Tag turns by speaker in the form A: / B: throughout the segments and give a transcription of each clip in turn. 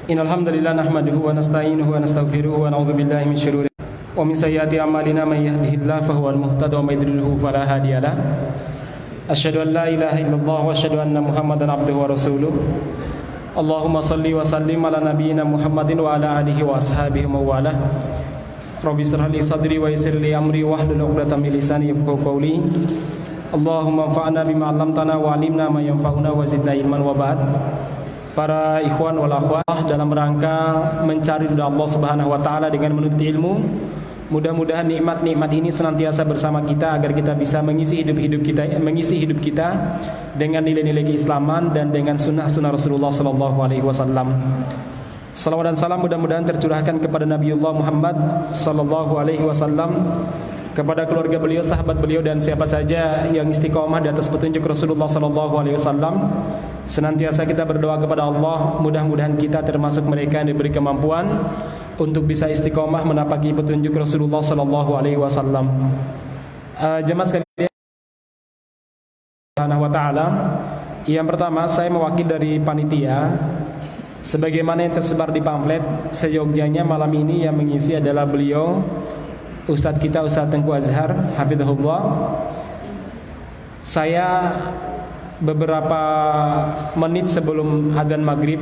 A: Innal hamdalillah nahmaduhu wa nasta'inuhu wa nastaghfiruhu wa na'udzu billahi min syururi wa min sayyiati a'malina may yahdihillahu fahuwal muhtadi wa may yudlilhu fala hadiyalah. Asyhadu an la ilaha illallah wa asyhadu anna Muhammadan abduhu wa rasuluh. Allahumma shalli wa sallim ala nabiyyina Muhammadin wa ala alihi wa ashabihi wa walah. Rabbi shrah li sadri wa yassir li amri wahlul 'uqdatam min lisani yafqahu qawli. Allahumma anfa'na bima 'allamtana wa 'allimna ma yanfa'una wa zidna ilman wa ba'd. Para ikhwan wal akhwat, dalam rangka mencari ridha Allah Subhanahu wa taala dengan menuntut ilmu, mudah-mudahan nikmat-nikmat ini senantiasa bersama kita agar kita bisa mengisi hidup kita dengan nilai-nilai keislaman dan dengan sunnah-sunnah Rasulullah sallallahu alaihi wasallam. Salawat dan salam mudah-mudahan tercurahkan kepada Nabiullah Muhammad sallallahu alaihi wasallam, kepada keluarga beliau, sahabat beliau, dan siapa saja yang istiqomah di atas petunjuk Rasulullah sallallahu alaihi wasallam. Senantiasa kita berdoa kepada Allah, mudah-mudahan kita termasuk mereka yang diberi kemampuan untuk bisa istiqomah menapaki petunjuk Rasulullah sallallahu alaihi wasallam. Jemaah sekalian Subhanahu wa taala, yang pertama saya mewakili dari panitia sebagaimana yang tersebar di pamflet. Seyogyanya malam ini yang mengisi adalah beliau Ustadz kita, Ustadz Tengku Azhar hafizahullah. Saya beberapa menit sebelum adzan maghrib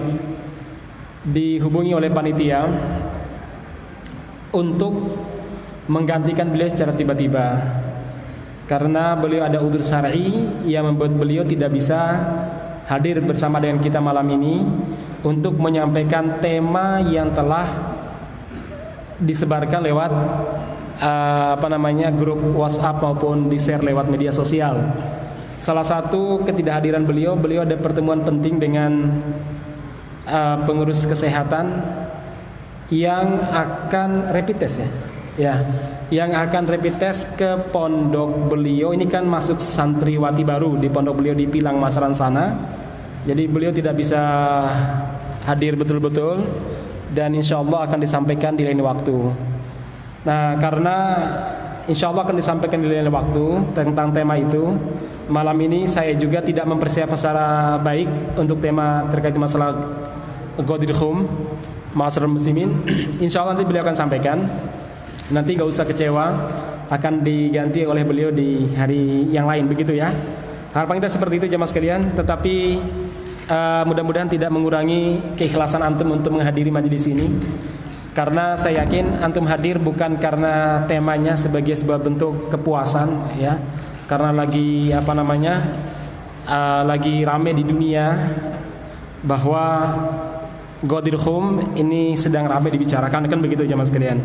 A: dihubungi oleh panitia untuk menggantikan beliau secara tiba-tiba karena beliau ada udzur syar'i yang membuat beliau tidak bisa hadir bersama dengan kita malam ini untuk menyampaikan tema yang telah disebarkan lewat grup WhatsApp maupun di-share lewat media sosial. Salah satu ketidakhadiran beliau ada pertemuan penting dengan pengurus kesehatan yang akan rapid test yang akan rapid test ke pondok beliau. Ini kan masuk santriwati baru di pondok beliau di Pilang Masaran sana. Jadi beliau tidak bisa hadir betul-betul dan insya Allah akan disampaikan di lain waktu. Nah, karena insya Allah akan disampaikan di lain waktu tentang tema itu, malam ini saya juga tidak mempersiapkan secara baik untuk tema terkait masalah Ghadirhum, Ma'asyiral muslimin. Insya Allah nanti beliau akan sampaikan. Nanti gak usah kecewa, akan diganti oleh beliau di hari yang lain, begitu ya. Harapan kita seperti itu jemaah sekalian. Tetapi mudah-mudahan tidak mengurangi keikhlasan antum untuk menghadiri majelis ini. Karena saya yakin antum hadir bukan karena temanya sebagai sebuah bentuk kepuasan ya. Karena lagi lagi rame di dunia bahwa Ghadirhum ini sedang rame dibicarakan, kan begitu jemaah sekalian.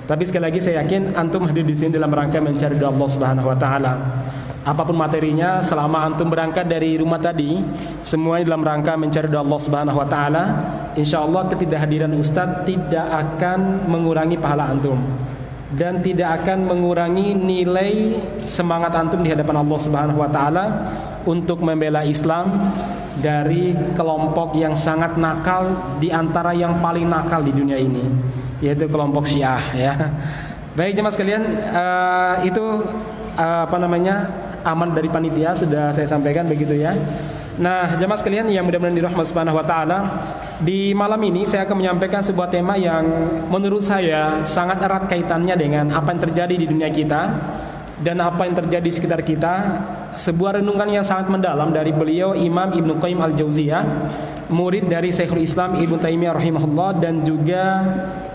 A: Tapi sekali lagi saya yakin antum hadir di sini dalam rangka mencari ridha Allah Subhanahu wa taala. Apapun materinya, selama antum berangkat dari rumah tadi, semuanya dalam rangka mencari ridha Allah Subhanahu wa taala, insyaallah ketidakhadiran ustadz tidak akan mengurangi pahala antum dan tidak akan mengurangi nilai semangat antum di hadapan Allah Subhanahu wa taala untuk membela Islam dari kelompok yang sangat nakal, di antara yang paling nakal di dunia ini, yaitu kelompok Syiah ya. Baik jemaah sekalian, itu aman dari panitia sudah saya sampaikan begitu ya. Nah, jemaah sekalian yang mudah-mudahan dirahmati Subhanahu wa taala, di malam ini saya akan menyampaikan sebuah tema yang menurut saya sangat erat kaitannya dengan apa yang terjadi di dunia kita dan apa yang terjadi di sekitar kita. Sebuah renungan yang sangat mendalam dari beliau Imam Ibnu Qayyim Al-Jauziyah, murid dari Syekhul Islam Ibnu Taimiyah rahimahullah, dan juga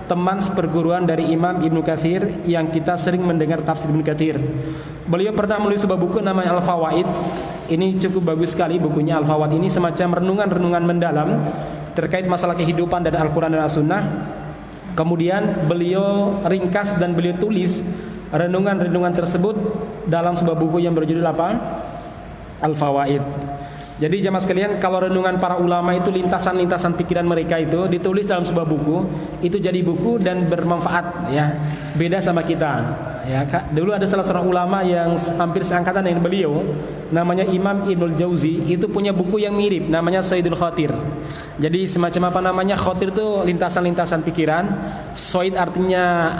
A: teman seperguruan dari Imam Ibnu Katsir yang kita sering mendengar tafsir Ibnu Katsir. Beliau pernah menulis sebuah buku namanya Al-Fawaid. Ini cukup bagus sekali bukunya. Al-Fawaid ini semacam renungan-renungan mendalam terkait masalah kehidupan dan Al-Quran dan As-Sunnah. Kemudian beliau ringkas dan beliau tulis renungan-renungan tersebut dalam sebuah buku yang berjudul apa? Al-Fawaid. Jadi jamaah sekalian, kalau renungan para ulama itu lintasan-lintasan pikiran mereka itu ditulis dalam sebuah buku, itu jadi buku dan bermanfaat ya. Beda sama kita ya. Dulu ada salah seorang ulama yang hampir seangkatan dengan beliau, namanya Imam Ibnul Jauzi, itu punya buku yang mirip namanya Sayyidul Khatir. Jadi semacam khatir itu lintasan-lintasan pikiran. Sayyid artinya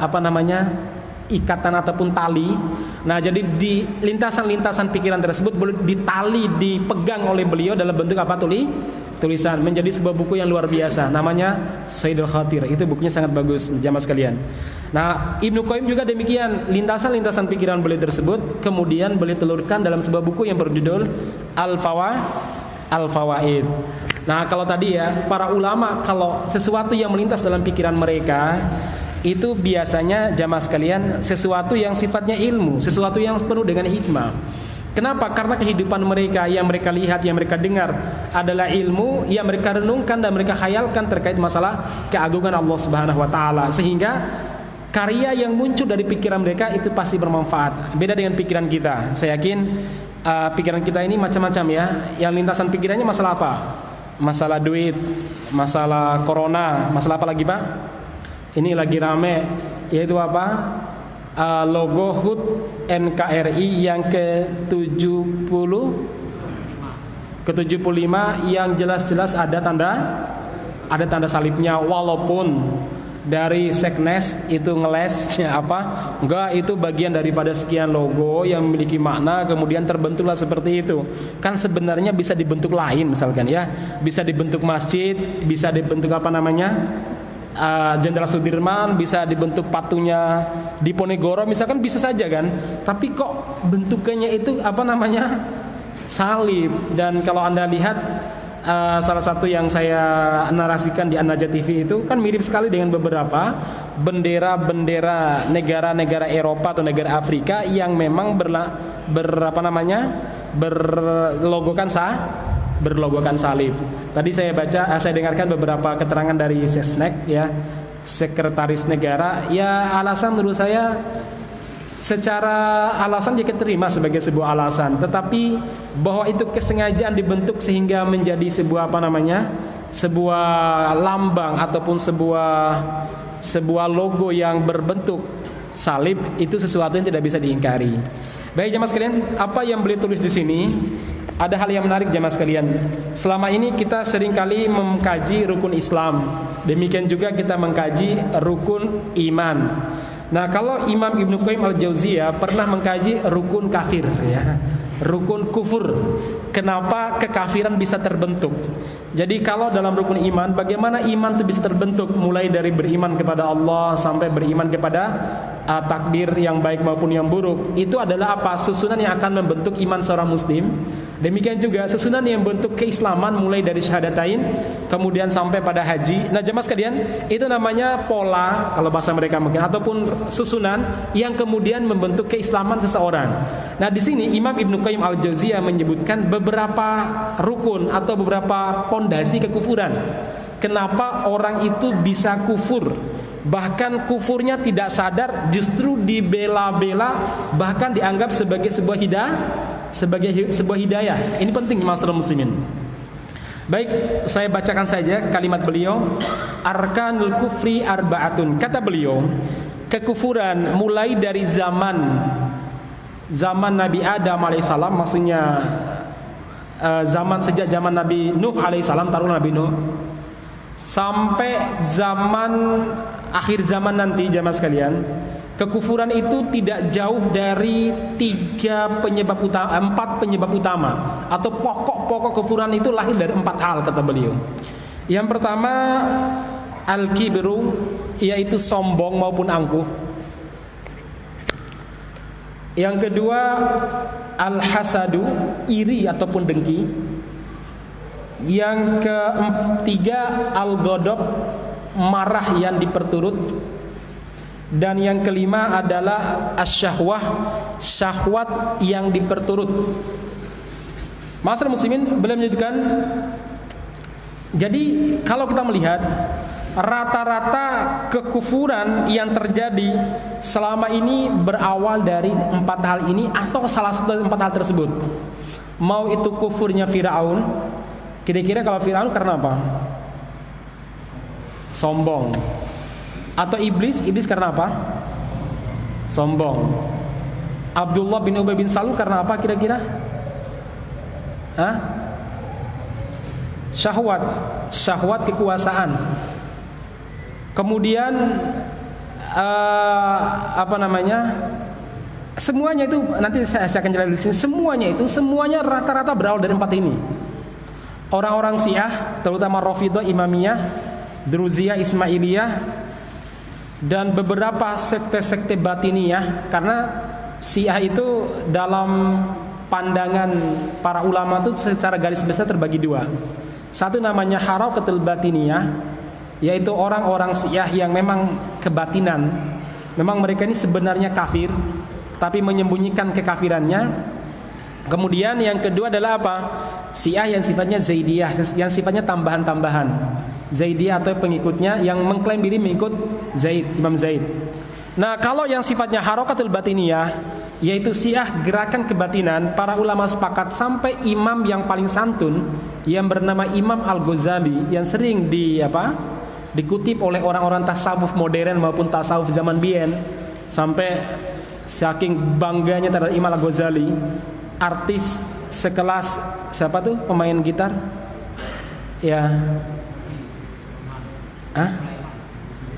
A: ikatan ataupun tali. Nah, jadi di lintasan-lintasan pikiran tersebut boleh ditali, dipegang oleh beliau dalam bentuk tulisan menjadi sebuah buku yang luar biasa, namanya Saidul Khatir. Itu bukunya sangat bagus jamaah sekalian. Nah, Ibnu Qayyim juga demikian, lintasan-lintasan pikiran beliau tersebut kemudian beliau telurkan dalam sebuah buku yang berjudul Al-Fawaid. Nah, kalau tadi ya, para ulama kalau sesuatu yang melintas dalam pikiran mereka itu biasanya jamaah sekalian sesuatu yang sifatnya ilmu, sesuatu yang penuh dengan hikmah. Kenapa? Karena kehidupan mereka yang mereka lihat, yang mereka dengar adalah ilmu yang mereka renungkan dan mereka khayalkan terkait masalah keagungan Allah Subhanahu wa taala, sehingga karya yang muncul dari pikiran mereka itu pasti bermanfaat. Beda dengan pikiran kita. Saya yakin pikiran kita ini macam-macam ya. Yang lintasan pikirannya masalah apa? Masalah duit, masalah corona, masalah apa lagi, Pak? Ini lagi rame, yaitu apa? Logo HUT NKRI yang ke-75 yang jelas-jelas ada tanda salibnya, walaupun dari Seknes itu ngelesnya apa? Enggak, itu bagian daripada sekian logo yang memiliki makna, kemudian terbentuklah seperti itu. Kan sebenarnya bisa dibentuk lain misalkan ya. Bisa dibentuk masjid, bisa dibentuk apa namanya? Jenderal Sudirman, bisa dibentuk patungnya Diponegoro misalkan, bisa saja kan. Tapi kok bentukannya itu apa namanya? Salib. Dan kalau Anda lihat salah satu yang saya narasikan di An-Najah TV itu kan mirip sekali dengan beberapa bendera-bendera negara-negara Eropa atau negara Afrika yang memang berlogokan salib. Tadi saya dengarkan beberapa keterangan dari Sesnek ya, Sekretaris Negara. Ya, alasan menurut saya secara alasan dia terima sebagai sebuah alasan, tetapi bahwa itu kesengajaan dibentuk sehingga menjadi sebuah apa namanya, sebuah lambang ataupun sebuah logo yang berbentuk salib, itu sesuatu yang tidak bisa diingkari. Baik jemaah sekalian, apa yang beliau tulis di sini ada hal yang menarik jemaah sekalian. Selama ini kita seringkali mengkaji rukun Islam, demikian juga kita mengkaji rukun iman. Nah, kalau Imam Ibnu Qayyim Al-Jauziyah pernah mengkaji rukun kafir ya, rukun kufur. Kenapa kekafiran bisa terbentuk? Jadi kalau dalam rukun iman, bagaimana iman itu bisa terbentuk, mulai dari beriman kepada Allah sampai beriman kepada takdir yang baik maupun yang buruk. Itu adalah apa? Susunan yang akan membentuk iman seorang muslim. Demikian juga susunan yang bentuk keislaman mulai dari syahadatain kemudian sampai pada haji. Nah, jemaah sekalian, itu namanya pola kalau bahasa mereka mungkin, ataupun susunan yang kemudian membentuk keislaman seseorang. Nah, di sini Imam Ibnu Qayyim Al-Jauziyah menyebutkan beberapa rukun atau beberapa pondasi kekufuran. Kenapa orang itu bisa kufur? Bahkan kufurnya tidak sadar, justru dibela-bela, bahkan dianggap sebagai sebuah hidayah. Ini penting masalah muslimin. Baik, saya bacakan saja kalimat beliau. Arkanul kufri arba'atun. Kata beliau, kekufuran mulai dari zaman Nabi Adam alaihissalam, maksudnya sejak zaman Nabi Nuh alaihissalam, taruh Nabi Nuh, sampai akhir zaman nanti jamaah sekalian, kekufuran itu tidak jauh dari 4 penyebab utama atau pokok kekufuran itu lahir dari 4 hal kata beliau. Yang pertama al-kibru, yaitu sombong maupun angkuh. Yang kedua al-hasadu, iri ataupun dengki. Yang ketiga al-ghadab, marah yang diperturut. Dan yang kelima adalah asyahwah, syahwat yang diperturut. Masyarakat muslimin beliau menyebutkan, jadi kalau kita melihat rata-rata kekufuran yang terjadi selama ini berawal dari 4 hal ini atau salah satu dari 4 hal tersebut. Mau itu kufurnya Firaun, kira-kira kalau Firaun karena apa? Sombong. Atau iblis karena apa? Sombong. Abdullah bin Ubay bin Salul karena apa kira-kira? Syahwat kekuasaan. Kemudian semuanya itu nanti saya akan jelaskan di sini. Semuanya rata-rata berawal dari 4 ini. orang-orang Syiah, terutama Rafidhah, Imamiyah, Druziyah, Ismailiyah, dan beberapa sekte-sekte batiniyah. Karena Syiah itu dalam pandangan para ulama itu secara garis besar terbagi dua. Satu namanya Harakatul Batiniyah, yaitu orang-orang Syiah yang memang kebatinan. Memang mereka ini sebenarnya kafir, tapi menyembunyikan kekafirannya. Kemudian yang kedua adalah apa? Syiah yang sifatnya Zaidiyah, yang sifatnya tambahan-tambahan. Zaidiyah atau pengikutnya yang mengklaim diri mengikut Zaid, Imam Zaid. Nah, kalau yang sifatnya Harakatul Batiniyah, yaitu Syiah gerakan kebatinan, para ulama sepakat sampai imam yang paling santun yang bernama Imam Al-Ghazali yang sering dikutip oleh orang-orang tasawuf modern maupun tasawuf zaman biyen, sampai saking bangganya terhadap Imam Al-Ghazali, artis sekelas siapa tuh pemain gitar? Ya.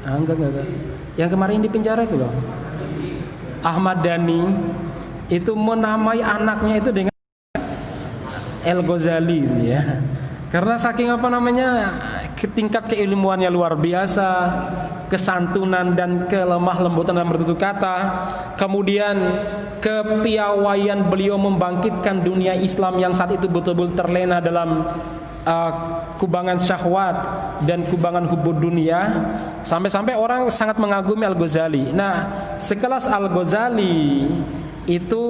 A: Enggak. Yang kemarin di penjara itu loh. Ahmad Dhani itu menamai anaknya itu dengan Al-Ghazali ya. Karena saking tingkat keilmuannya luar biasa, kesantunan dan kelemah lembutan dalam bertutur kata, kemudian kepiawaian beliau membangkitkan dunia Islam yang saat itu betul-betul terlena dalam kubangan syahwat dan kubangan hubud dunia, sampai-sampai orang sangat mengagumi Al-Ghazali. Nah, sekelas Al-Ghazali itu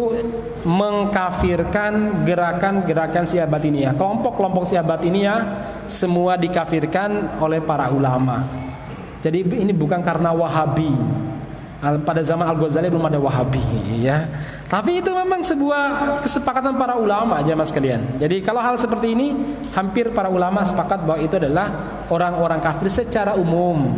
A: mengkafirkan gerakan-gerakan Syiah Batiniyah. Kelompok-kelompok Syiah Batiniyah semua dikafirkan oleh para ulama. Jadi ini bukan karena Wahabi. Pada zaman Al-Ghazali belum ada Wahabi ya. Tapi itu memang sebuah kesepakatan para ulama jamaah sekalian. Jadi kalau hal seperti ini hampir para ulama sepakat bahwa itu adalah orang-orang kafir secara umum.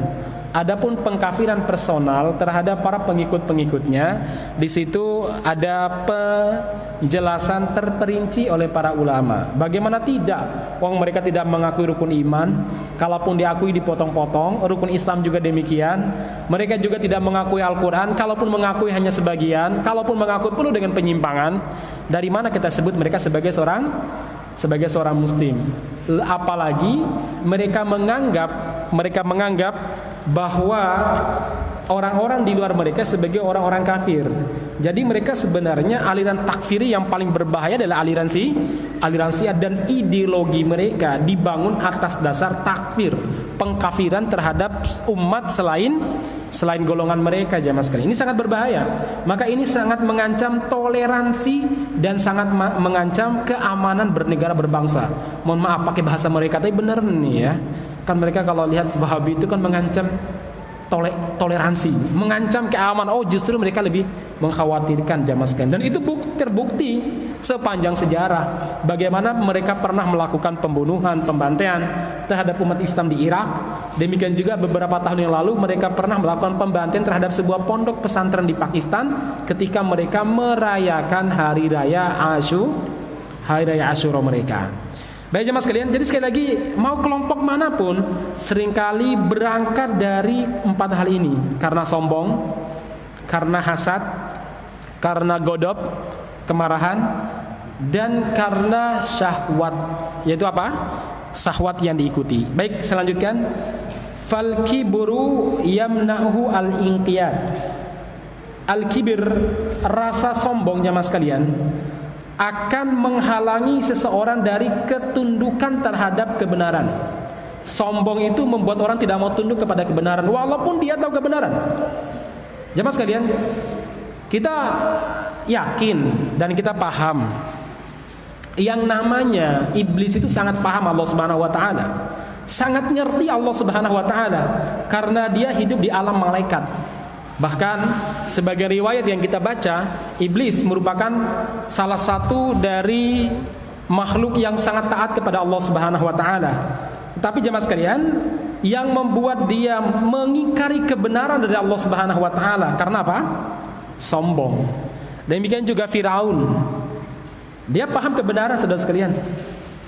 A: Adapun pengkafiran personal terhadap para pengikut-pengikutnya, di situ ada penjelasan terperinci oleh para ulama. Bagaimana tidak? Wong mereka tidak mengakui rukun iman, kalaupun diakui dipotong-potong. Rukun Islam juga demikian. Mereka juga tidak mengakui Al-Quran, kalaupun mengakui hanya sebagian. Kalaupun mengakui penuh dengan penyimpangan. Dari mana kita sebut mereka sebagai seorang muslim? Apalagi mereka menganggap bahwa orang-orang di luar mereka sebagai orang-orang kafir. Jadi mereka sebenarnya aliran takfiri yang paling berbahaya adalah aliran Syiah, dan ideologi mereka dibangun atas dasar takfir, pengkafiran terhadap umat selain golongan mereka jamaah sekalian. Ini sangat berbahaya. Maka ini sangat mengancam toleransi dan sangat mengancam keamanan bernegara berbangsa. Mohon maaf pakai bahasa mereka, tapi benar nih ya. Kan mereka kalau lihat Wahabi itu kan mengancam toleransi, mengancam keamanan. Oh, justru mereka lebih mengkhawatirkan jamaah sekalian. Dan itu terbukti sepanjang sejarah bagaimana mereka pernah melakukan pembunuhan, pembantaian terhadap umat Islam di Irak. Demikian juga beberapa tahun yang lalu mereka pernah melakukan pembantaian terhadap sebuah pondok pesantren di Pakistan ketika mereka merayakan hari raya Asyura mereka. Baik jemaah sekalian, jadi sekali lagi mau kelompok manapun seringkali berangkat dari 4 hal ini. Karena sombong, karena hasad, karena godop, kemarahan, dan karena syahwat. Yaitu apa? Syahwat yang diikuti. Baik, saya lanjutkan. Fal kibru yamna'uhu al-inqiyad. Al-kibir, rasa sombong jemaah sekalian, akan menghalangi seseorang dari ketundukan terhadap kebenaran. Sombong itu membuat orang tidak mau tunduk kepada kebenaran walaupun dia tahu kebenaran. Jemaah sekalian, kita yakin dan kita paham yang namanya iblis itu sangat paham Allah Subhanahu wa taala. Sangat ngerti Allah Subhanahu wa taala karena dia hidup di alam malaikat. Bahkan sebagai riwayat yang kita baca, iblis merupakan salah satu dari makhluk yang sangat taat kepada Allah Subhanahu wa taala. Tapi jemaah sekalian, yang membuat dia mengingkari kebenaran dari Allah Subhanahu wa taala karena apa? Sombong. Demikian juga Firaun. Dia paham kebenaran saudara sekalian.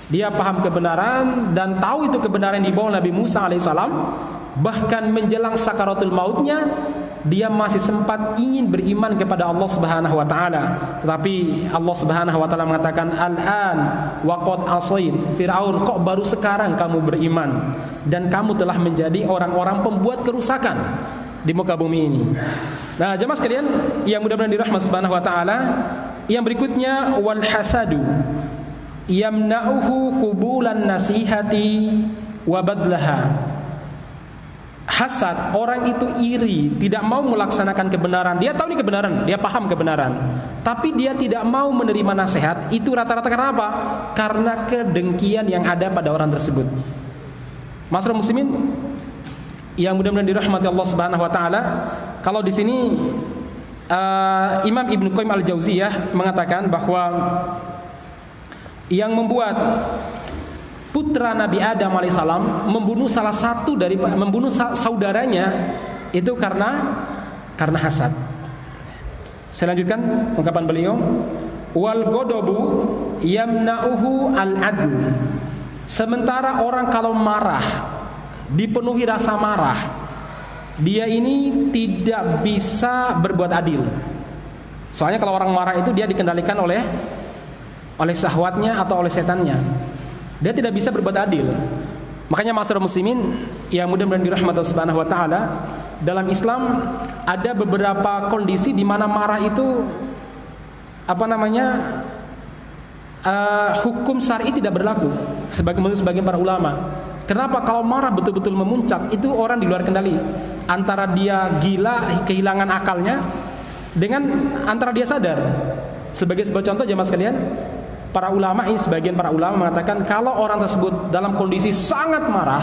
A: Dia paham kebenaran dan tahu itu kebenaran yang dibawa Nabi Musa alaihissalam. Bahkan menjelang sakaratul mautnya, dia masih sempat ingin beriman kepada Allah Subhanahu wa taala, tetapi Allah Subhanahu wa taala mengatakan, "Al-an wa qad asait Firaun, kok baru sekarang kamu beriman dan kamu telah menjadi orang-orang pembuat kerusakan di muka bumi ini." Nah, jemaah sekalian yang mudah-mudahan dirahmati Subhanahu wa taala, yang berikutnya wal hasadu yamna'uhu qubulan nasihati wa badlaha. Hasad, orang itu iri, tidak mau melaksanakan kebenaran. Dia tahu ini kebenaran, dia paham kebenaran, tapi dia tidak mau menerima nasihat. Itu rata-rata karena apa? Karena kedengkian yang ada pada orang tersebut. Masyarakat muslimin yang mudah-mudahan dirahmati Allah Subhanahu wa taala, kalau di sini Imam Ibnu Qayyim Al-Jauziyah mengatakan bahwa yang membuat putra Nabi Adam alaihissalam membunuh membunuh saudaranya itu karena hasad. Saya lanjutkan ungkapan beliau, wal godobu yamna'uhu al-adl. Sementara orang kalau marah, dipenuhi rasa marah, dia ini tidak bisa berbuat adil. Soalnya kalau orang marah itu dia dikendalikan oleh syahwatnya atau oleh setannya. Dia tidak bisa berbuat adil. Makanya masyarakat muslimin yang mudah-mudahan dirahmati Allah Subhanahu wa taala, dalam Islam ada beberapa kondisi di mana marah itu hukum syar'i tidak berlaku menurut sebagian para ulama. Kenapa? Kalau marah betul-betul memuncak, itu orang di luar kendali. Antara dia gila, kehilangan akalnya, dengan antara dia sadar. Sebagai sebuah contoh jemaah sekalian, sebagian para ulama mengatakan kalau orang tersebut dalam kondisi sangat marah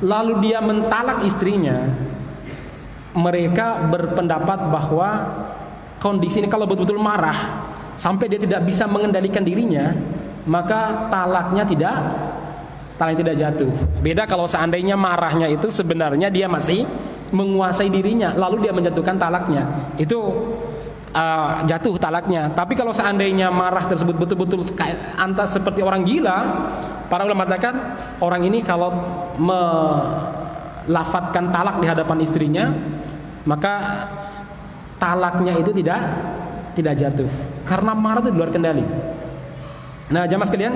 A: lalu dia mentalak istrinya, mereka berpendapat bahwa kondisi ini kalau betul-betul marah sampai dia tidak bisa mengendalikan dirinya, maka talaknya tidak jatuh. Beda kalau seandainya marahnya itu sebenarnya dia masih menguasai dirinya lalu dia menjatuhkan talaknya, itu jatuh talaknya. Tapi kalau seandainya marah tersebut betul-betul seperti orang gila, para ulama mengatakan orang ini kalau melafatkan talak di hadapan istrinya, maka talaknya itu tidak jatuh karena marah itu di luar kendali. Nah, jamaah sekalian,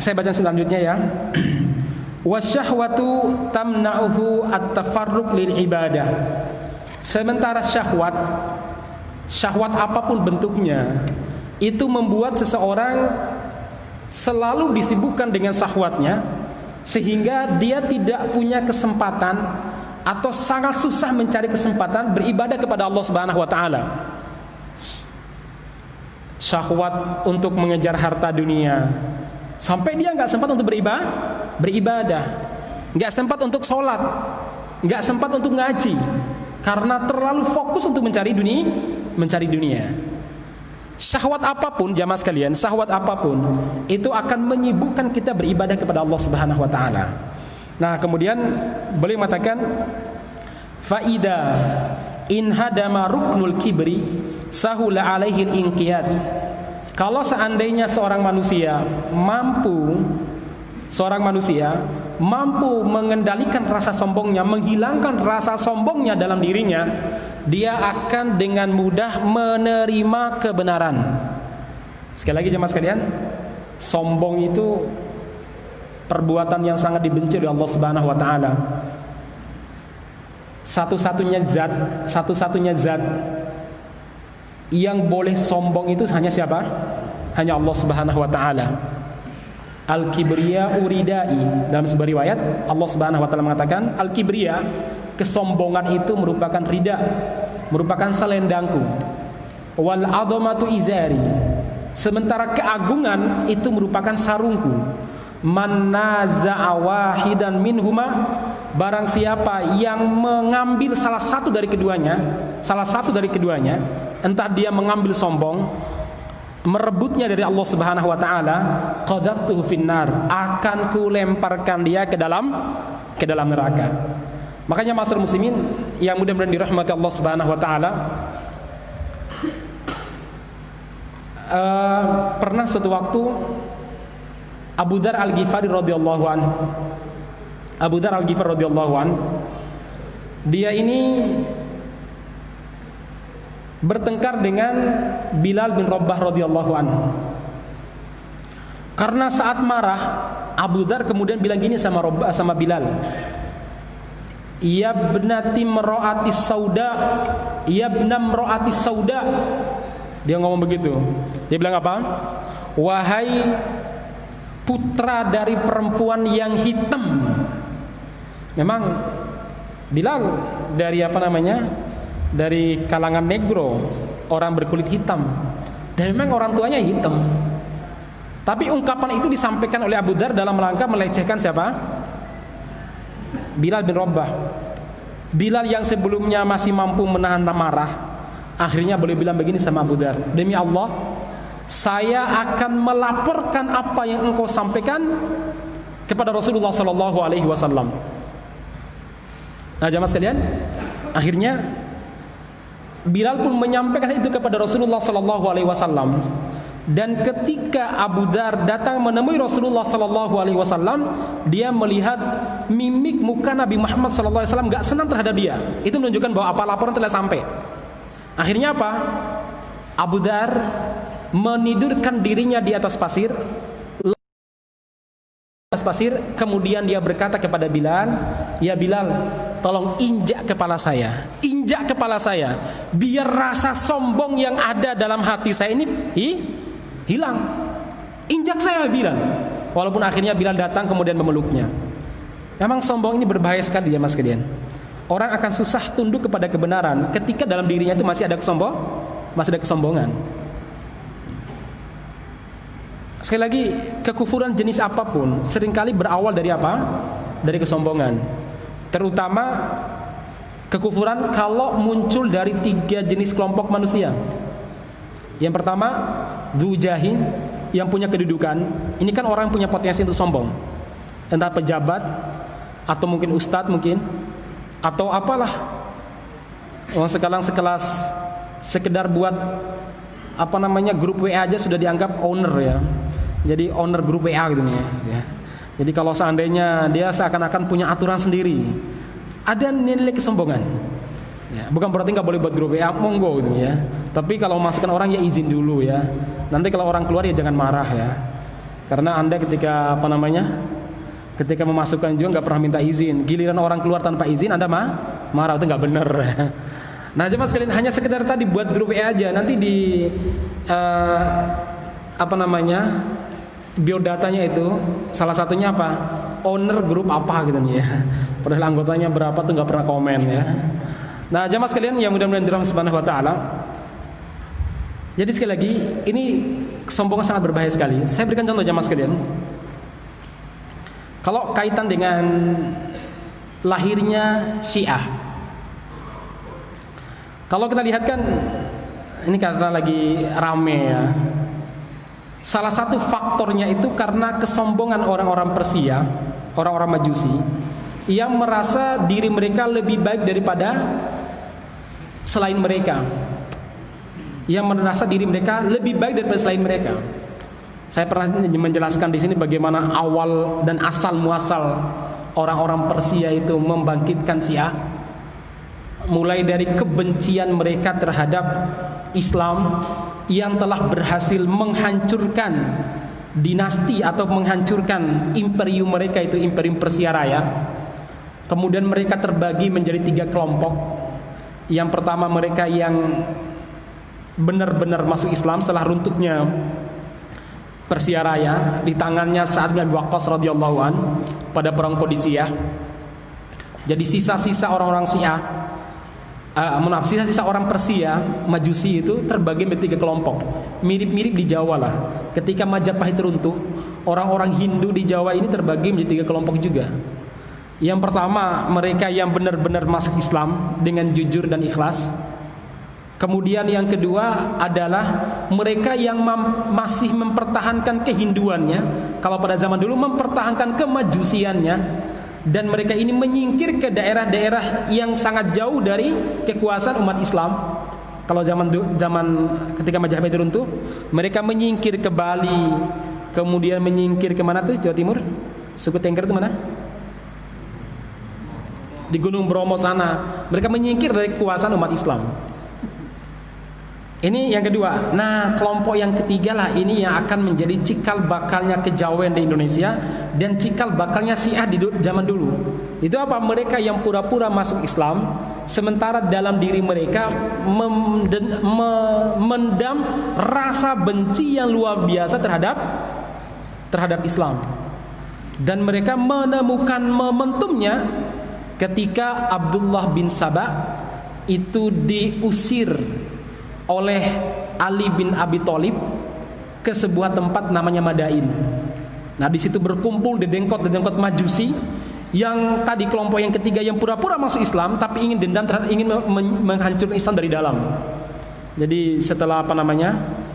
A: saya baca selanjutnya ya. Wasyahwatu tamna'uhu at-tafarruq lil ibadah. Sementara syahwat apapun bentuknya itu membuat seseorang selalu disibukkan dengan syahwatnya sehingga dia tidak punya kesempatan atau sangat susah mencari kesempatan beribadah kepada Allah Subhanahu wa taala. Syahwat untuk mengejar harta dunia sampai dia nggak sempat untuk beribadah, nggak sempat untuk sholat, nggak sempat untuk ngaji karena terlalu fokus untuk mencari dunia. Syahwat apapun jamaah sekalian, syahwat apapun itu akan menyibukkan kita beribadah kepada Allah Subhanahu wa taala. Nah, kemudian beliau mengatakan faida in hadama ruknul kibri sahula alaihi al-inqiyad. Kalau seandainya seorang manusia mampu mengendalikan rasa sombongnya, menghilangkan rasa sombongnya dalam dirinya, dia akan dengan mudah menerima kebenaran. Sekali lagi jemaah sekalian, sombong itu perbuatan yang sangat dibenci oleh Allah Subhanahu wa taala. Satu-satunya zat yang boleh sombong itu hanya siapa? Hanya Allah Subhanahu wa taala. Al-kibriya uridai. Dalam sebuah riwayat Allah Subhanahu wa taala mengatakan al-kibriya, kesombongan itu merupakan rida, merupakan selendangku. Wal adhamatu izari, sementara keagungan itu merupakan sarungku. Man naza'a wahidan minhuma, barang siapa yang mengambil salah satu dari keduanya, entah dia mengambil sombong, merebutnya dari Allah Subhanahu wa taala, qadaftuhu finnar, akan kulemparkan dia ke dalam neraka. Makanya masyarakat muslimin yang mudah-mudahan dirahmati Allah Subhanahu wa taala, pernah suatu waktu Abu Dzar Al-Ghifari radhiyallahu anhu, dia ini bertengkar dengan Bilal bin Rabah radhiyallahu anhu. Karena saat marah, Abu Dzar kemudian bilang gini sama Bilal, "Ya bnati mra'atis sauda, ya bna mra'atis sauda." Dia ngomong begitu. Dia bilang apa? "Wahai putra dari perempuan yang hitam." Memang Bilal dari dari kalangan negro, orang berkulit hitam, dan memang orang tuanya hitam. Tapi ungkapan itu disampaikan oleh Abu Dzar dalam rangka melecehkan siapa? Bilal bin Rabah. Bilal yang sebelumnya masih mampu menahan marah, akhirnya boleh bilang begini sama Abu Dzar, "Demi Allah, saya akan melaporkan apa yang engkau sampaikan kepada Rasulullah sallallahu alaihi wasallam." Nah, jamaah sekalian, akhirnya Bilal pun menyampaikan itu kepada Rasulullah sallallahu alaihi wasallam. Dan ketika Abu Dzar datang menemui Rasulullah sallallahu alaihi wasallam, dia melihat mimik muka Nabi Muhammad sallallahu alaihi wasallam enggak senang terhadap dia. Itu menunjukkan bahwa apa laporan telah sampai. Akhirnya apa? Abu Dzar menidurkan dirinya di atas pasir. Kemudian dia berkata kepada Bilal, "Ya Bilal, tolong injak kepala saya. Injak kepala saya biar rasa sombong yang ada dalam hati saya ini hilang. Injak saya Bilal." Walaupun akhirnya Bilal datang kemudian memeluknya. Memang sombong ini berbahaya sekali ya mas sekalian. Orang akan susah tunduk kepada kebenaran ketika dalam dirinya itu masih ada kesombongan. Sekali lagi, kekufuran jenis apapun seringkali berawal dari apa? Dari kesombongan. Terutama kekufuran kalau muncul dari 3 jenis kelompok manusia. Yang pertama, Dzujahin, yang punya kedudukan. Ini kan orang yang punya potensi untuk sombong. Entah pejabat, atau mungkin ustadz mungkin, atau apalah. Orang sekarang sekedar buat grup WA aja sudah dianggap owner ya. Jadi owner grup WA gitu ya. Jadi kalau seandainya dia seakan-akan punya aturan sendiri, ada nilai kesombongan. Ya, bukan berarti nggak boleh buat grup WA, monggo gitu ya. Tapi kalau masukkan orang ya izin dulu ya. Nanti kalau orang keluar ya jangan marah ya. Karena Anda ketika ketika memasukkan juga nggak pernah minta izin. Giliran orang keluar tanpa izin Anda marah, itu nggak benar. Nah, jemaah sekalian, hanya sekedar tadi buat grup WA aja. Nanti di biodatanya itu salah satunya apa? Owner grup apa gitu nih ya. Padahal anggotanya berapa tuh nggak pernah komen ya. Nah, jemaah sekalian yang mudah-mudahan dirahmati Subhanahu wa taala. Jadi sekali lagi, ini kesombongan sangat berbahaya sekali. Saya berikan contoh jemaah sekalian. Kalau kaitan dengan lahirnya Syiah. Kalau kita lihat kan ini karena lagi rame ya. Salah satu faktornya itu karena kesombongan orang-orang Persia, orang-orang Majusi yang merasa diri mereka lebih baik daripada selain mereka. Yang merasa diri mereka lebih baik daripada selain mereka. Saya pernah menjelaskan di sini bagaimana awal dan asal muasal orang-orang Persia itu membangkitkan Syiah. Mulai dari kebencian mereka terhadap Islam yang telah berhasil menghancurkan dinasti atau menghancurkan imperium mereka, itu imperium Persia Raya. Kemudian mereka terbagi menjadi 3 kelompok. Yang pertama, mereka yang benar-benar masuk Islam setelah runtuhnya Persia Raya di tangannya Sa'ad bin Abi Waqqas radhiyallahu an pada perang Qadisiyah. Jadi sisa-sisa orang-orang Syiah, sisa-sisa orang Persia Majusi itu terbagi menjadi 3 kelompok. Mirip-mirip di Jawa lah. Ketika Majapahit runtuh, orang-orang Hindu di Jawa ini terbagi menjadi 3 kelompok juga. Yang pertama, mereka yang benar-benar masuk Islam dengan jujur dan ikhlas. Kemudian yang kedua adalah mereka yang masih mempertahankan kehinduannya. Kalau pada zaman dulu mempertahankan kemajusiannya. Dan mereka ini menyingkir ke daerah-daerah yang sangat jauh dari kekuasaan umat Islam. Kalau zaman ketika Majapahit runtuh, mereka menyingkir ke Bali, kemudian menyingkir ke mana tuh? Jawa Timur? Suku Tengger itu mana? Di Gunung Bromo sana. Mereka menyingkir dari kekuasaan umat Islam. Ini yang kedua. Nah, kelompok yang ketiga lah ini yang akan menjadi cikal bakalnya kejawen di Indonesia dan cikal bakalnya Syiah di zaman dulu. Itu apa? Mereka yang pura-pura masuk Islam, sementara dalam diri mereka memendam rasa benci yang luar biasa terhadap Islam. Dan mereka menemukan momentumnya ketika Abdullah bin Sabah itu diusir oleh Ali bin Abi Thalib ke sebuah tempat namanya Madain. Nah, di situ berkumpul dedengkot Majusi yang tadi kelompok yang ketiga yang pura-pura masuk Islam tapi ingin dendam ingin menghancurkan Islam dari dalam. Jadi setelah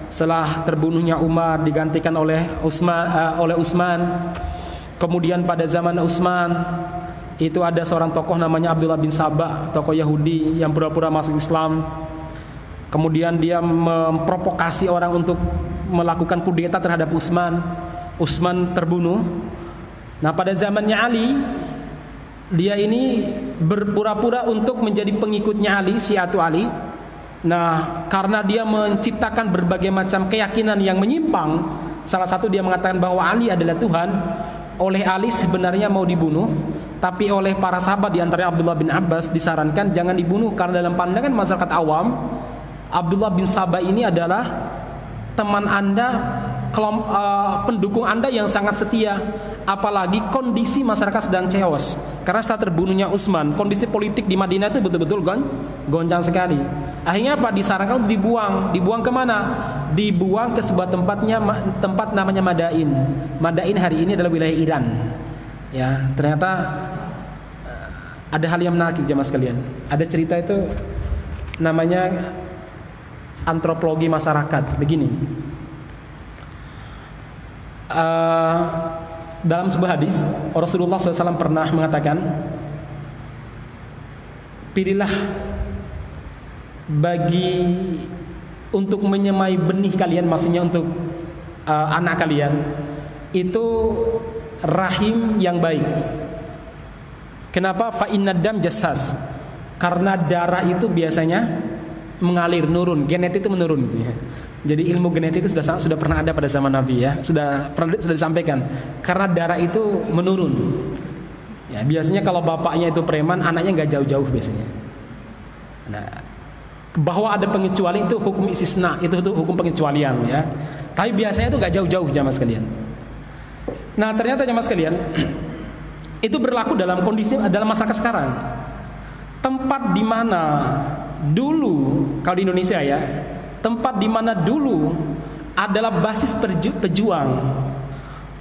A: setelah terbunuhnya Umar digantikan oleh Utsman. Kemudian pada zaman Utsman itu ada seorang tokoh namanya Abdullah bin Sabah, tokoh Yahudi yang pura-pura masuk Islam. Kemudian dia memprovokasi orang untuk melakukan kudeta terhadap Utsman. Utsman terbunuh. Nah, pada zamannya Ali, dia ini berpura-pura untuk menjadi pengikutnya Ali, Syiatu Ali. Nah, karena dia menciptakan berbagai macam keyakinan yang menyimpang, salah satu dia mengatakan bahwa Ali adalah Tuhan. Oleh Ali sebenarnya mau dibunuh, tapi oleh para sahabat di antara Abdullah bin Abbas disarankan jangan dibunuh karena dalam pandangan masyarakat awam Abdullah bin Sabah ini adalah teman Anda, pendukung Anda yang sangat setia. Apalagi kondisi masyarakat sedang chaos. Karena setelah terbunuhnya Utsman, kondisi politik di Madinah itu betul-betul goncang sekali. Akhirnya apa? Disarankan untuk dibuang. Dibuang kemana? Dibuang ke sebuah tempat namanya Madain. Madain hari ini adalah wilayah Iran. Ya, ternyata ada hal yang menarik jemaah sekalian. Ada cerita itu namanya antropologi masyarakat. Begini, dalam sebuah hadis Rasulullah SAW pernah mengatakan, pilihlah untuk menyemai benih kalian, maksudnya untuk anak kalian itu rahim yang baik. Kenapa? Fa innad dam jassas, karena darah itu biasanya mengalir, nurun, genetik itu menurun gitu ya. Jadi ilmu genetik itu sudah pernah ada pada zaman Nabi ya, sudah disampaikan. Karena darah itu menurun. Ya, biasanya kalau bapaknya itu preman, anaknya nggak jauh-jauh biasanya. Nah, bahwa ada pengecualian itu hukum istisna, itu hukum pengecualian ya. Tapi biasanya itu nggak jauh-jauh jamaah sekalian. Nah, ternyata jamaah sekalian itu berlaku dalam masyarakat sekarang. Tempat di mana dulu, kalau di Indonesia ya, tempat di mana dulu adalah basis pejuang,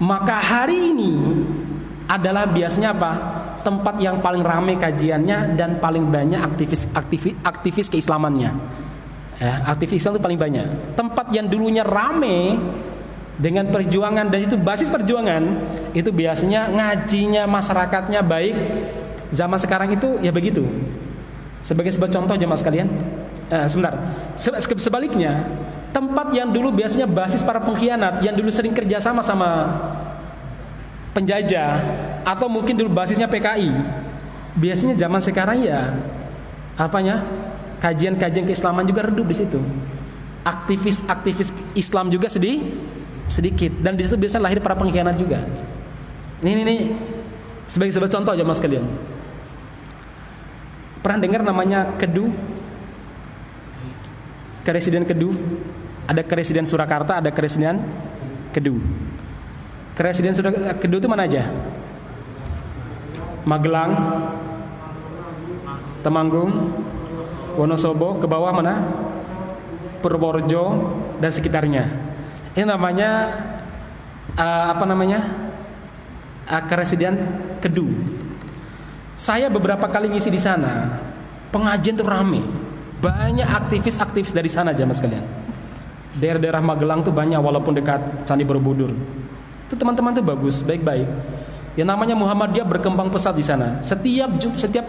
A: maka hari ini adalah biasanya apa? Tempat yang paling ramai kajiannya dan paling banyak aktivis keislamannya. Aktivis Islam itu paling banyak. Tempat yang dulunya ramai dengan perjuangan dan itu basis perjuangan, itu biasanya ngajinya masyarakatnya baik. Zaman sekarang itu ya begitu. Sebagai sebuah contoh jemaah sekalian, sebentar. Sebaliknya, tempat yang dulu biasanya basis para pengkhianat, yang dulu sering kerjasama sama penjajah, atau mungkin dulu basisnya PKI, biasanya zaman sekarang ya kajian-kajian keislaman juga redup di situ. Aktivis Islam juga sedikit, dan di situ biasa lahir para pengkhianat juga. Ini sebagai sebuah contoh jemaah sekalian. Pernah dengar namanya Kedu? Keresiden Kedu. Ada Keresiden Surakarta, ada Keresiden Kedu. Keresiden Kedu itu mana aja? Magelang, Temanggung, Wonosobo, ke bawah mana? Purworejo dan sekitarnya. Ini namanya Keresiden Kedu. Saya beberapa kali ngisi di sana, pengajian tuh rame, banyak aktivis dari sana jamaah sekalian. Daerah-daerah Magelang tuh banyak, walaupun dekat Candi Borobudur. Itu teman-teman tuh bagus, baik-baik. Yang namanya Muhammadiyah berkembang pesat di sana. Setiap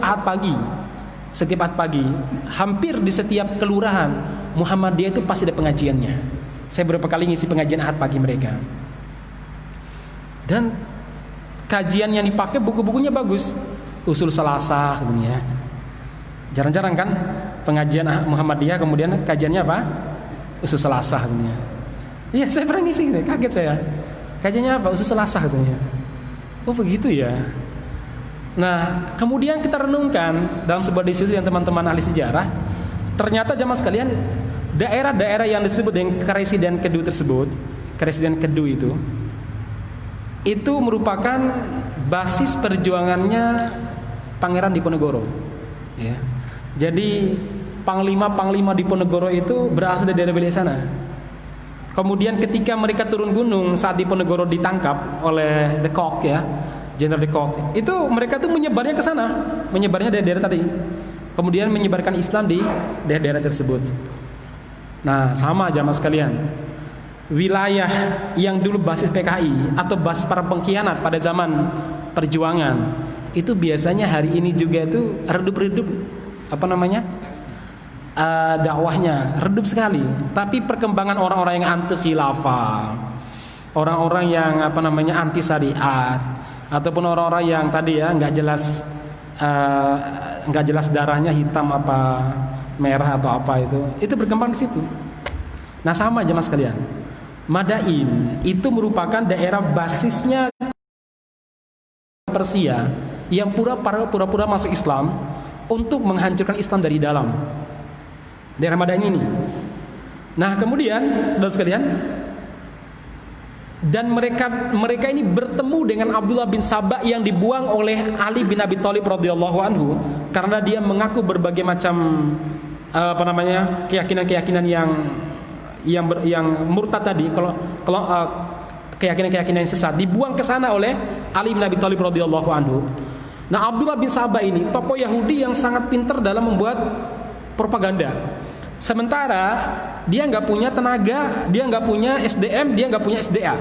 A: Ahad pagi, hampir di setiap kelurahan Muhammadiyah itu pasti ada pengajiannya. Saya beberapa kali ngisi pengajian Ahad pagi mereka. Dan kajian yang dipakai buku-bukunya bagus. Usul Salasah gitu ya. Jarang-jarang kan pengajian Muhammadiyah kemudian kajiannya apa? usus selasah katanya. Iya, saya pernah ngisi gitu, kaget saya. Kajiannya apa? Usus selasah katanya. Oh begitu ya. Nah, kemudian kita renungkan dalam sebuah diskusi dengan teman-teman ahli sejarah, ternyata jamaah sekalian, daerah-daerah yang disebut dengan Karesiden Kedu tersebut, Karesiden Kedu itu merupakan basis perjuangannya Pangeran Diponegoro. Ya. Jadi panglima-panglima Diponegoro itu berasal dari daerah wilayah sana. Kemudian ketika mereka turun gunung saat Diponegoro ditangkap oleh De Kock ya, Jenderal De Kock, itu mereka tuh menyebarnya ke sana, menyebarnya dari daerah tadi. Kemudian menyebarkan Islam di daerah-daerah tersebut. Nah, sama jamaah sekalian. Wilayah yang dulu basis PKI atau basis para pengkhianat pada zaman perjuangan, itu biasanya hari ini juga itu redup-redup dakwahnya redup sekali. Tapi perkembangan orang-orang yang anti khilafah, orang-orang yang anti syariat, ataupun orang-orang yang tadi ya nggak jelas darahnya hitam apa merah atau apa itu berkembang di situ. Nah sama jemaah sekalian, Madain itu merupakan daerah basisnya Persia yang pura-pura masuk Islam untuk menghancurkan Islam dari dalam. Daerah Madain ini. Nah kemudian saudara sekalian, dan mereka ini bertemu dengan Abdullah bin Saba yang dibuang oleh Ali bin Abi Thalib radhiyallahu anhu karena dia mengaku berbagai macam keyakinan-keyakinan yang murtad tadi, kalau keyakinan-keyakinan yang sesat dibuang ke sana oleh Ali bin Abi Thalib radhiyallahu anhu. Nah, Abdullah bin Saba ini tokoh Yahudi yang sangat pintar dalam membuat propaganda. Sementara dia nggak punya tenaga, dia nggak punya SDM, dia nggak punya SDA.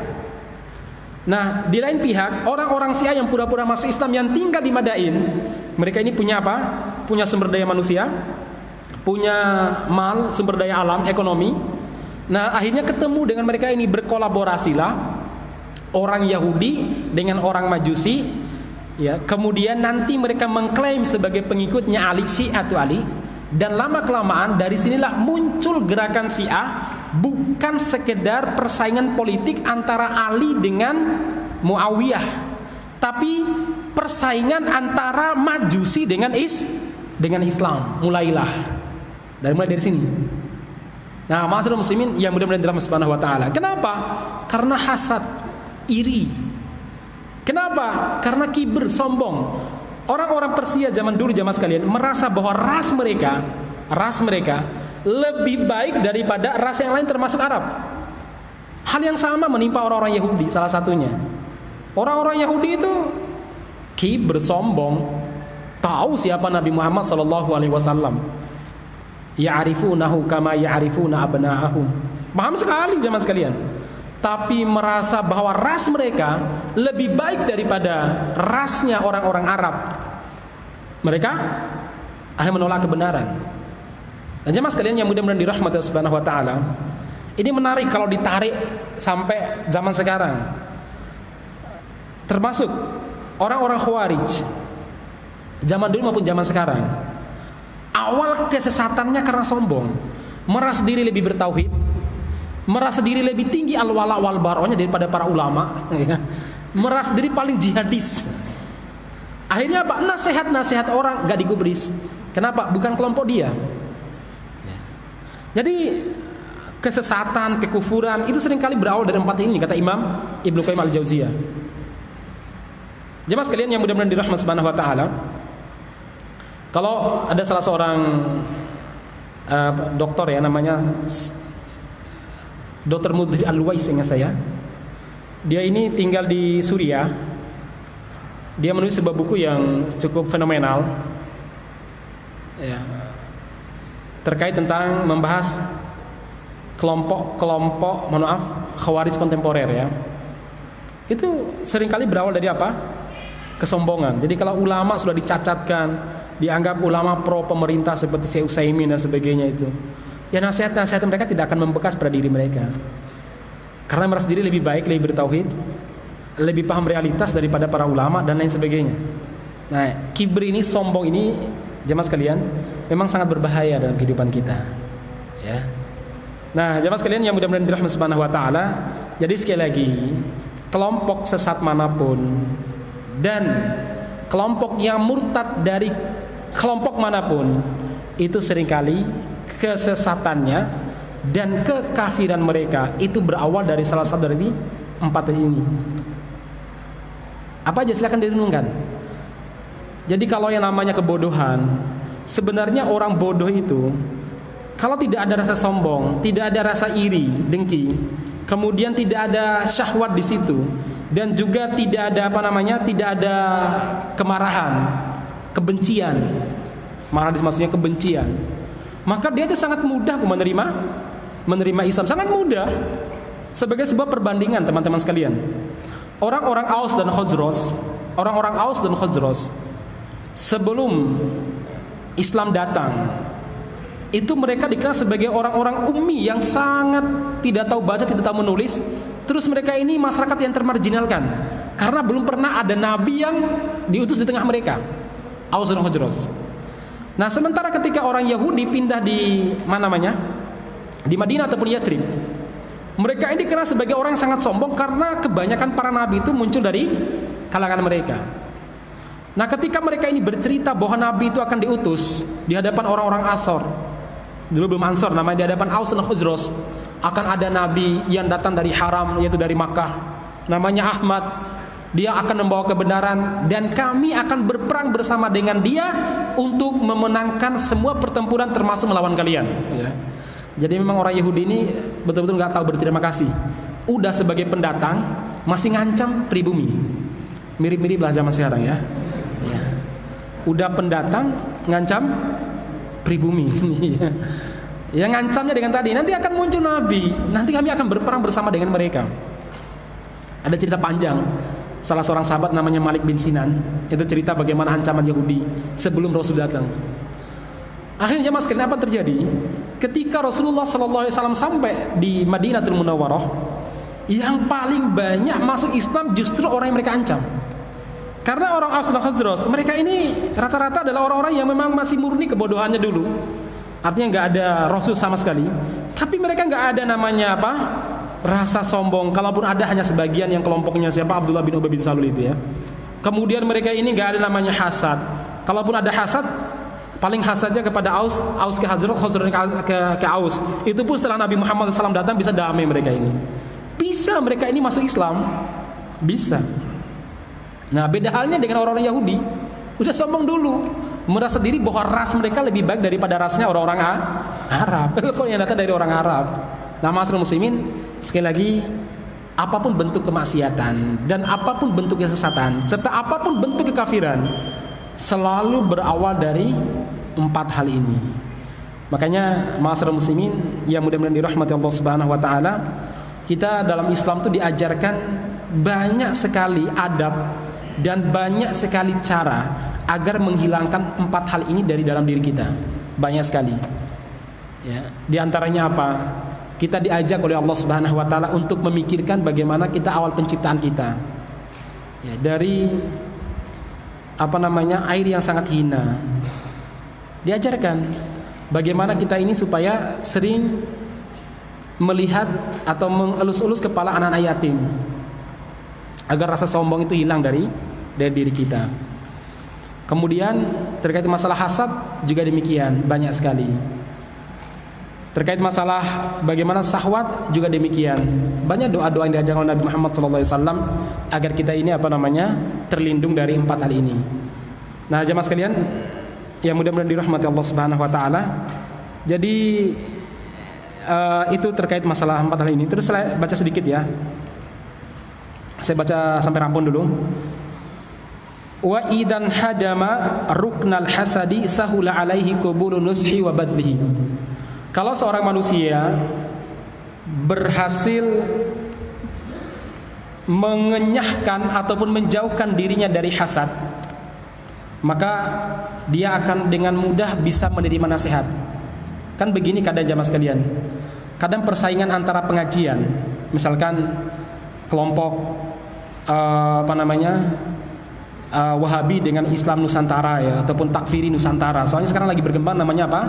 A: Nah, di lain pihak orang-orang Syiah yang pura-pura masuk Islam yang tinggal di Madain, mereka ini punya apa? Punya sumber daya manusia, punya sumber daya alam, ekonomi. Nah, akhirnya ketemu dengan mereka ini, berkolaborasilah orang Yahudi dengan orang Majusi, ya. Kemudian nanti mereka mengklaim sebagai pengikutnya Ali, Syi'atu Ali. Dan lama-kelamaan dari sinilah muncul gerakan Syiah, bukan sekedar persaingan politik antara Ali dengan Muawiyah, tapi persaingan antara Majusi dengan Islam. Mulai dari sini. Nah, ma'asyiral muslimin yang mudah-mudahan dirahmati Subhanahu wa taala. Kenapa? Karena hasad, iri. Kenapa? Karena kibir, sombong. Orang-orang Persia zaman dulu jamaah sekalian merasa bahwa ras mereka lebih baik daripada ras yang lain termasuk Arab. Hal yang sama menimpa orang-orang Yahudi salah satunya. Orang-orang Yahudi itu kibir, sombong, tahu siapa Nabi Muhammad sallallahu alaihi wasallam. Ya'rifunahu kama ya'rifuna abna'ahum. Paham sekali jamaah sekalian. Tapi merasa bahwa ras mereka lebih baik daripada rasnya orang-orang Arab. Mereka akhirnya menolak kebenaran. Dan jemaah sekalian yang mudah-mudahan dirahmati Allah Subhanahu wa taala, ini menarik kalau ditarik sampai zaman sekarang. Termasuk orang-orang Khawarij zaman dulu maupun zaman sekarang. Awal kesesatannya karena sombong, merasa diri lebih bertauhid, merasa diri lebih tinggi al-wala wal bara'nya daripada para ulama, ya. Merasa diri paling jihadis. Akhirnya apa? Nasihat orang gak digubris. Kenapa? Bukan kelompok dia. Jadi kesesatan, kekufuran itu seringkali berawal dari 4 ini, kata Imam Ibnu Qayyim al-Jauziyah. Jemaah sekalian yang mudah-mudahan dirahmati Subhanahu wa taala, kalau ada salah seorang dokter ya, namanya Dr. Mudhir Al-Wais ingat saya. Dia ini tinggal di Suriah. Dia menulis sebuah buku yang cukup fenomenal, ya, terkait tentang membahas kelompok Khawarij kontemporer ya. Itu seringkali berawal dari apa? Kesombongan. Jadi kalau ulama sudah dicacatkan, dianggap ulama pro pemerintah seperti Syekh Utsaimin dan sebagainya itu, ya nasihat-nasihat mereka tidak akan membekas pada diri mereka. Karena merasa diri lebih baik, lebih bertauhid, lebih paham realitas daripada para ulama dan lain sebagainya. Nah, kibir ini, sombong ini, jemaah sekalian, memang sangat berbahaya dalam kehidupan kita. Ya. Nah, jemaah sekalian yang mudah-mudahan dirahmati Subhanahu wa taala, jadi sekali lagi, kelompok sesat manapun dan kelompok yang murtad dari kelompok manapun, itu seringkali kesesatannya dan kekafiran mereka itu berawal dari salah satu dari empat ini. Apa aja, silakan direnungkan. Jadi kalau yang namanya kebodohan, sebenarnya orang bodoh itu kalau tidak ada rasa sombong, tidak ada rasa iri, dengki, kemudian tidak ada syahwat di situ, dan juga tidak ada tidak ada kemarahan, kebencian, marah maksudnya kebencian, maka dia itu sangat mudah menerima Islam, sangat mudah. Sebagai sebuah perbandingan teman-teman sekalian, orang-orang Aus dan Khazraj, sebelum Islam datang, itu mereka dikenal sebagai orang-orang ummi yang sangat tidak tahu baca, tidak tahu menulis. Terus mereka ini masyarakat yang termarginalkan karena belum pernah ada nabi yang diutus di tengah mereka, Aus dan Khazraj. Nah, sementara ketika orang Yahudi pindah di di Madinah ataupun Yathrib, mereka ini dikenal sebagai orang yang sangat sombong karena kebanyakan para nabi itu muncul dari kalangan mereka. Nah, ketika mereka ini bercerita bahwa nabi itu akan diutus di hadapan orang-orang Ansor, dulu belum Ansor, namanya di hadapan Aus dan Khazraj, akan ada nabi yang datang dari Haram, yaitu dari Makkah, namanya Ahmad. Dia akan membawa kebenaran dan kami akan berperang bersama dengan dia untuk memenangkan semua pertempuran termasuk melawan kalian, ya. Jadi memang orang Yahudi ini betul-betul nggak tahu berterima kasih. Udah sebagai pendatang masih ngancam pribumi. Mirip-mirip lah zaman sekarang, ya. Udah pendatang ngancam pribumi. Ya, ngancamnya dengan tadi, nanti akan muncul nabi, nanti kami akan berperang bersama dengan mereka. Ada cerita panjang. Salah seorang sahabat namanya Malik bin Sinan, itu cerita bagaimana ancaman Yahudi sebelum Rasul datang. Akhirnya mas, kenapa terjadi? Ketika Rasulullah SAW sampai di Madinatul Munawwarah, yang paling banyak masuk Islam justru orang yang mereka ancam. Karena orang Aus dan Khazraj, mereka ini rata-rata adalah orang-orang yang memang masih murni kebodohannya dulu. Artinya nggak ada Rasul sama sekali. Tapi mereka nggak ada namanya rasa sombong. Kalaupun ada, hanya sebagian yang kelompoknya siapa, Abdullah bin Ubay bin Salul itu, ya. Kemudian mereka ini nggak ada namanya hasad. Kalaupun ada hasad, paling hasadnya kepada Aus ke Khazraj, Khazraj ke Aus. Itu pun setelah Nabi Muhammad SAW datang bisa damai mereka ini. Bisa mereka ini masuk Islam, bisa. Nah, beda halnya dengan orang-orang Yahudi. Udah sombong dulu, merasa diri bahwa ras mereka lebih baik daripada rasnya orang-orang Arab. Kok yang datang dari orang Arab. Nah, ma'asyiral muslimin, sekali lagi, apapun bentuk kemaksiatan dan apapun bentuk kesesatan serta apapun bentuk kekafiran selalu berawal dari empat hal ini. Makanya ma'asyiral muslimin yang mudah-mudahan dirahmati Allah Subhanahu wa taala, kita dalam Islam itu diajarkan banyak sekali adab dan banyak sekali cara agar menghilangkan empat hal ini dari dalam diri kita. Banyak sekali, ya. Di antaranya apa? Kita diajak oleh Allah Subhanahu wa taala untuk memikirkan bagaimana kita awal penciptaan kita, ya, dari air yang sangat hina. Diajarkan bagaimana kita ini supaya sering melihat atau mengelus-elus kepala anak-anak yatim, agar rasa sombong itu hilang dari diri kita. Kemudian terkait masalah hasad juga demikian, banyak sekali. Terkait masalah bagaimana syahwat juga demikian. Banyak doa-doa yang diajarkan oleh Nabi Muhammad SAW agar kita ini terlindung dari empat hal ini. Nah, jemaah sekalian yang mudah-mudahan dirahmati Allah Subhanahu wa taala. Jadi itu terkait masalah empat hal ini. Terus saya baca sedikit, ya. Saya baca sampai rampung dulu. Wa idan hadama ruknal hasadi sahula alaihi qabulun nushi wa badlihi. Kalau seorang manusia berhasil mengenyahkan ataupun menjauhkan dirinya dari hasad, maka dia akan dengan mudah bisa menerima nasihat. Kan begini kadang jamaah sekalian, kadang persaingan antara pengajian, misalkan kelompok Wahabi dengan Islam Nusantara, ya, ataupun takfiri Nusantara. Soalnya sekarang lagi berkembang namanya apa?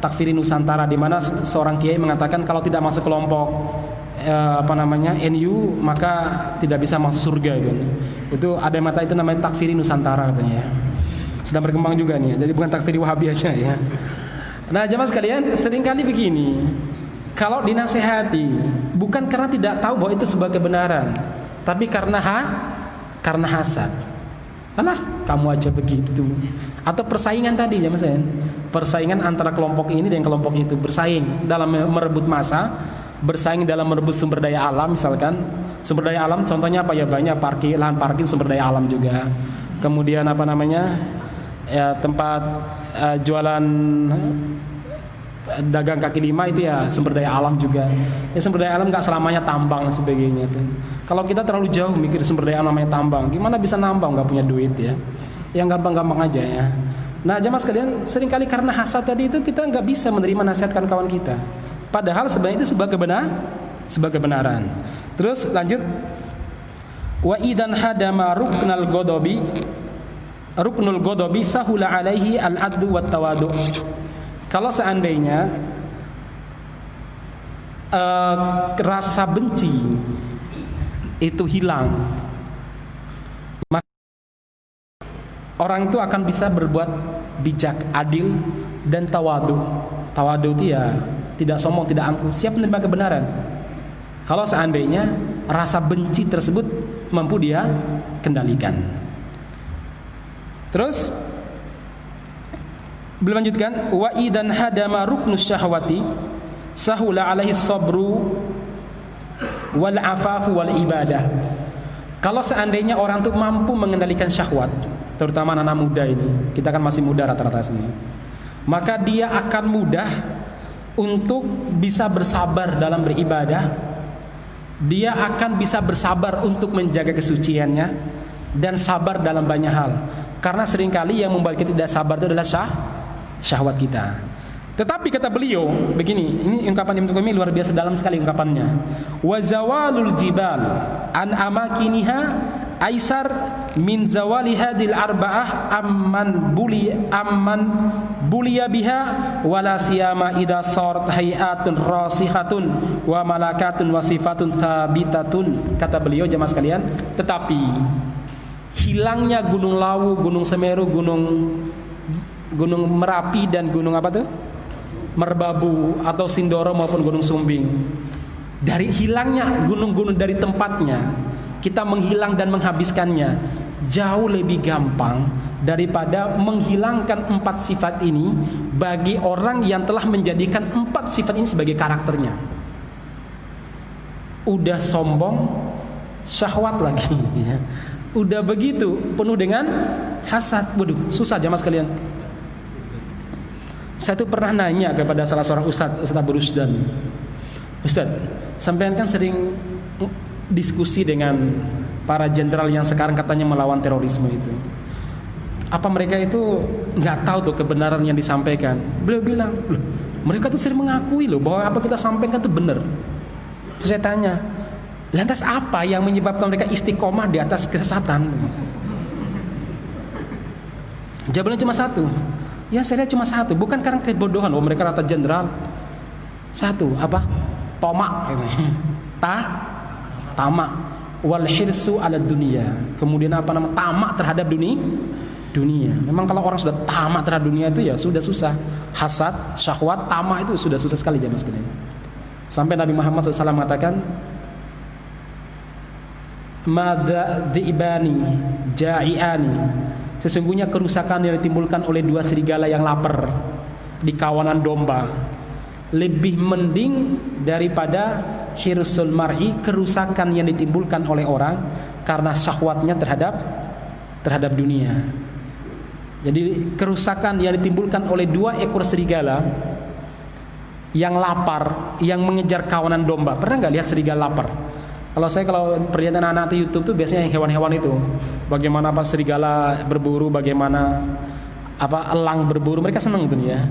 A: Takfiri Nusantara, di mana seorang kiai mengatakan kalau tidak masuk kelompok NU maka tidak bisa masuk surga itu. Itu ada mata itu namanya Takfiri Nusantara katanya. Sedang berkembang juga nih. Jadi bukan takfiri Wahabi aja ya. Nah, jamaah sekalian, seringkali begini. Kalau dinasehati bukan karena tidak tahu bahwa itu sebuah kebenaran, tapi karena hasad. Alah, kamu aja begitu. Atau persaingan tadi jamaah sekalian. Persaingan antara kelompok ini dan kelompok itu, bersaing dalam merebut massa, bersaing dalam merebut sumber daya alam. Misalkan sumber daya alam contohnya apa ya, banyak lahan parkir sumber daya alam juga. Kemudian ya tempat jualan dagang kaki lima itu ya sumber daya alam juga. Ya sumber daya alam nggak selamanya tambang dan sebagainya tuh. Kalau kita terlalu jauh mikir sumber daya alam namanya tambang, gimana bisa nambang nggak punya duit ya? Yang gampang-gampang aja ya. Nah, jamaah sekalian, seringkali karena hasad tadi itu kita nggak bisa menerima nasihatkan kawan kita. Padahal sebenarnya itu sebuah kebenaran. Terus lanjut, wa idan hadama ruknul godobi sahula alaihi al-addu wat tawadu. Kalau seandainya rasa benci itu hilang, maka orang itu akan bisa berbuat bijak, adil, dan tawadu. Tawadu itu ya tidak sombong, tidak angkuh, siap menerima kebenaran. Kalau seandainya rasa benci tersebut mampu dia kendalikan. Terus beliau lanjutkan, wa idan hadama ruknus syahwati sahula alaihi sabru wal afafu wal ibadah. Kalau seandainya orang itu mampu mengendalikan syahwat, terutama anak muda ini, kita kan masih muda rata-rata sini, maka dia akan mudah untuk bisa bersabar dalam beribadah. Dia akan bisa bersabar untuk menjaga kesuciannya dan sabar dalam banyak hal. Karena seringkali yang membuat kita tidak sabar itu adalah syahwat kita. Tetapi kata beliau begini, ini ungkapan Ibnu Qayyim luar biasa dalam sekali ungkapannya. Wa zawalul jibal an amakiniha aisar min zawali hadil arba'ah amman buliya biha wala siyama idza sarat hayatun rasihatun wa malakatun wa sifatun thabitatun. Kata beliau jemaah sekalian, tetapi hilangnya Gunung Lawu, Gunung Semeru, Gunung Merapi dan gunung apa tuh? Merbabu atau Sindoro maupun Gunung Sumbing. Dari hilangnya gunung-gunung dari tempatnya, kita menghilang dan menghabiskannya jauh lebih gampang daripada menghilangkan 4 sifat ini bagi orang yang telah menjadikan 4 sifat ini sebagai karakternya. Udah sombong, syahwat lagi ya. Udah begitu penuh dengan hasad. Waduh, susah jamaah sekalian. Saya tuh pernah nanya kepada salah seorang Ustadz Abu Rusdan, Ustadz, sampean kan sering diskusi dengan para jenderal yang sekarang katanya melawan terorisme itu. Apa mereka itu nggak tahu tuh kebenaran yang disampaikan? Beliau bilang, loh, mereka tuh sering mengakui loh bahwa apa kita sampaikan tuh benar. Terus saya tanya, lantas apa yang menyebabkan mereka istiqomah di atas kesesatan? Jawabannya cuma satu. Ya saya lihat cuma satu, bukan karena kebodohan. Oh mereka rata jenderal. Satu, apa? Tomak. Tamak. Wal hirsu ala dunia. Kemudian apa nama? Tamak terhadap dunia. Memang kalau orang sudah tamak terhadap dunia itu ya sudah susah. Hasad, syahwat, tamak itu sudah susah sekali jamaah sekalian. Sampai Nabi Muhammad SAW mengatakan, Mada dhi'bani ja'iani. Sesungguhnya kerusakan yang ditimbulkan oleh 2 serigala yang lapar di kawanan domba lebih mending daripada hirsul mar'i, kerusakan yang ditimbulkan oleh orang karena syahwatnya terhadap dunia. Jadi kerusakan yang ditimbulkan oleh 2 ekor serigala yang lapar, yang mengejar kawanan domba. Pernah nggak lihat serigala lapar? Kalau perlihatkan anak-anak di YouTube tuh biasanya hewan-hewan itu, bagaimana apa serigala berburu, bagaimana apa elang berburu, mereka seneng itu ya.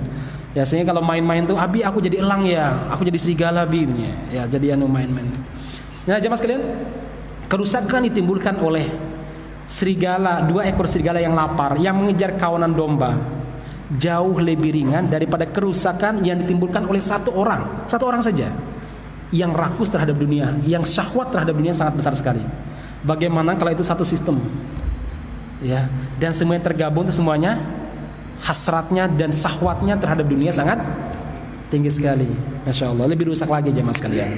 A: Biasanya kalau main-main tuh, abi aku jadi elang ya, aku jadi serigala bi, ya jadi main-main. Nah jemaah sekalian, kerusakan ditimbulkan oleh serigala, 2 ekor serigala yang lapar, yang mengejar kawanan domba. jauh lebih ringan daripada kerusakan yang ditimbulkan oleh satu orang saja yang rakus terhadap dunia, yang syahwat terhadap dunia sangat besar sekali. Bagaimana kalau itu satu sistem, ya, dan semuanya tergabung, semuanya hasratnya dan syahwatnya terhadap dunia sangat tinggi sekali, masya Allah, lebih rusak lagi jemaah sekalian.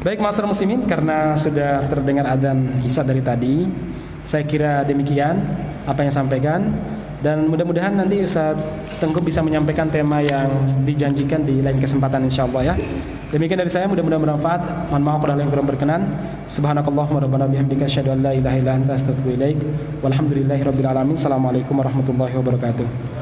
A: Baik masyarakat muslimin, karena sudah terdengar adzan isya dari tadi, saya kira demikian apa yang sampaikan, dan mudah-mudahan nanti Ustaz Tengku bisa menyampaikan tema yang dijanjikan di lain kesempatan insyaallah ya. Demikian dari saya, mudah-mudahan bermanfaat. Mohon maaf apabila yang kurang berkenan. Subhanakallahumma rabbana bihamdika asyhadu an la ilaha illa anta astaghfiruka wa atubu ilaik. Walhamdulillahirabbil alamin. Assalamualaikum warahmatullahi wabarakatuh.